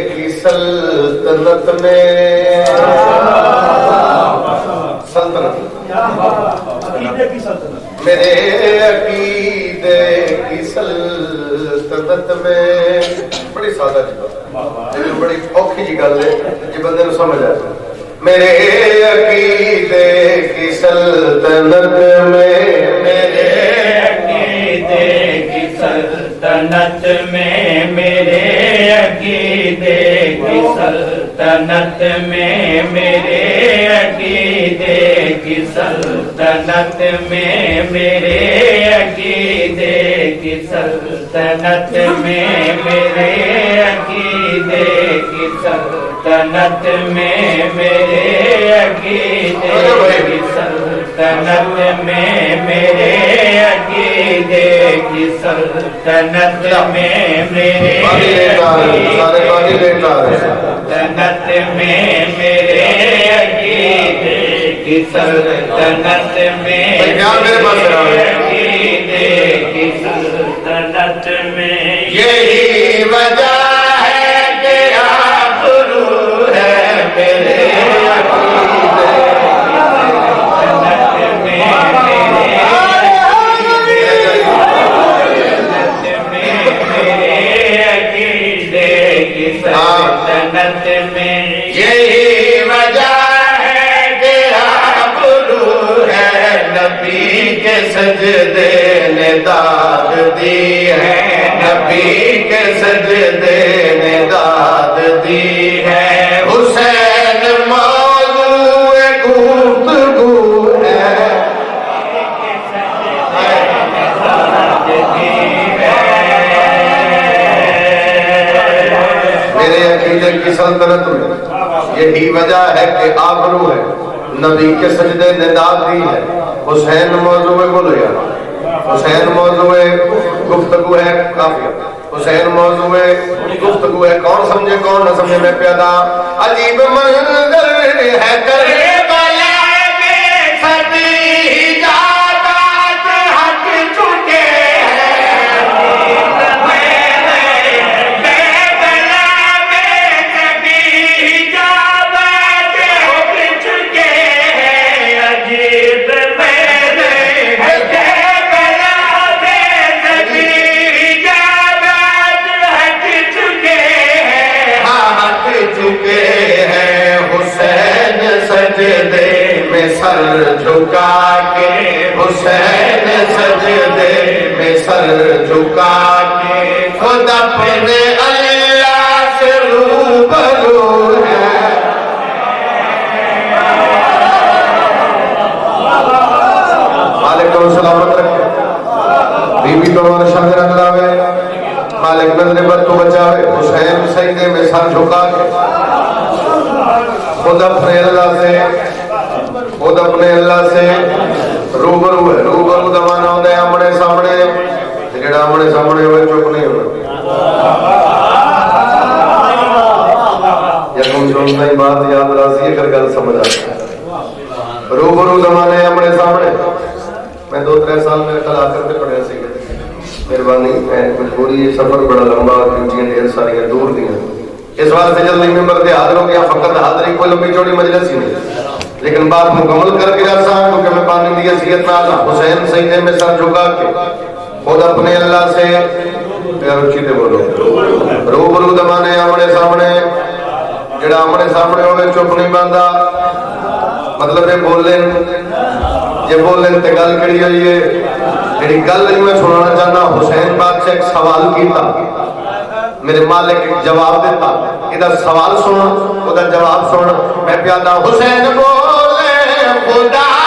کی سلطنت میں میرے عقیدے کی سلطنت میں بڑی سادہ جی بات لیکن بڑی اوکھی جی گل ہے جی بندے نو سمجھ آ جائے میرے عقیدے کی سلطنت میں میرے عقیدے کی سلطنت میں میرے عقیدے کی سلطنت میں میرے عقیدے کی سلطنت میں میرے عقیدے کی سلطنت میں میرے عقیدے کی سلطنت میں میرے عقیدے کی سلطنت میں میرے عقیدے کی سلطنت میں میرے سلطنت میں میرے عقیدے کی سلطنت میں عقیدے کی سلطنت میں یہی وجہ ہے کہ آبرو ہے میرے عقیدے سلطنت میں یہی وجہ ہے کہ آبرو ہے نبی کے سجدے نے داد دی ہے نبی کے سجدے نے داد دی ہے حسین موضوع گفتگو ہے میرے عقیدے کی سلطنت میں یہی وجہ ہے کہ آبرو ہے نبی کے سجدے نے داد دی ہے حسین موضوع بولو یار حسین موضوع گفتگو ہے کافی حسین موضوع گفتگو ہے کون سمجھے کون نہ سمجھے میں پیدا عجیب منظر ہے کربلا میں سبھی حجابات ہٹ چکے سجدے میں سر جھکا کے حسین سجدے میں سر جھکا کے خود اپنے اللہ سے روبرو ہے مالک کو سلامت رکھے بیوی تو ہمارا شاہ رکھ لاوے مالک نظر بد کو بچاوے حسین سجدے میں سر جھکا کے خود اپنے اللہ سے روبرو ہے روبرو دمانا ہوتا ہے آمنے سامنے جڑا آمنے سامنے ہوئے چپ نہیں ہونا یا تم سنتا ہی بات یاد رازی اگر گل سمجھ آتا ہے روبرو دمانے آمنے سامنے میں 2-3 سال میں کل آ کر کے پڑھیا سی مہربانی میں مجبوری یہ سفر بڑا لمبا کیونکہ ڈھیر ساری دور دی ہیں اس واسطے جلدی ممبر دے حاضر ہو گیا فقط حاضری کوئی لمبی چوڑی مجلس ہی نہیں لیکن بات مکمل کر کے رہا کیونکہ میں پانی دی حیثیت نہ آنا حسین سجدے میں سر جھکا کے خود اپنے اللہ سے پیار اچھی دے بولو روبرو دمانے آمنے سامنے جڑا آمنے سامنے ہوئے چپ نہیں باندھا مطلب یہ بولیں تے گل کری ہوئی ہے جڑی گل میں سنانا چاہنا حسین پاک سے ایک سوال کیتا میرے مالک ایک جواب دیتا ادھر سوال سننا ادھر جواب سننا میں پیادا حسین بولے خدا خدا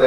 3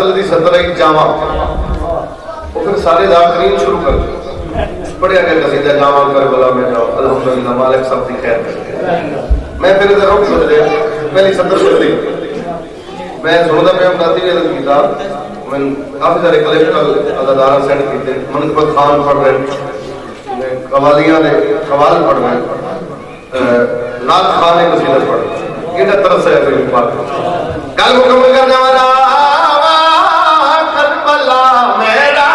نسل دی 17 جاواں وہ پھر سارے ذاکرین شروع کر دے پڑھیا گیا قصیدہ جاواں کربلا میں جاؤ الحمدللہ مالک سب دی خیر کرے میں پھر ادھر رک سوچ رہا پہلی 70 شروع میں سنتا پہ ناتی بھی عدد کیتا میں کافی سارے کلیکٹر ادادارہ سینڈ کیتے منقبت خان پڑھ رہے قوالیاں نے قوال پڑھ رہے ناک خان نے قصیدہ پڑھ رہے یہ طرف سے ہے بات کل مکمل کرنے والا کربلا میرا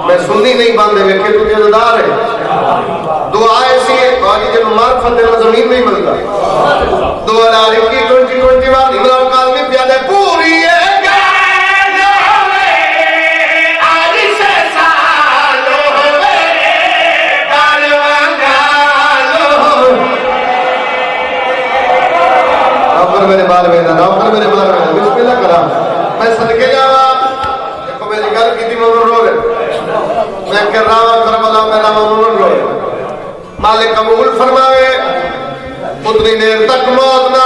میں سنی نہیں باندھے میں کہ تجھے دار ہے دعا ایسی ہے باقی جب معرفت دینا زمین نہیں ملتا دعا داری کی 20 بار امام کاظمی پیادے پوری ہے نوکر میرے بار میں نوکر میرے بار میں بسم اللہ کرام میں صدقے جاوا دیکھو میری گل کی تھی ممنون رو گئے میں کر رہا ہوں کربلا میرا ممنون رو گئے مالک قبول فرمائے اتنی دیر تک موت نہ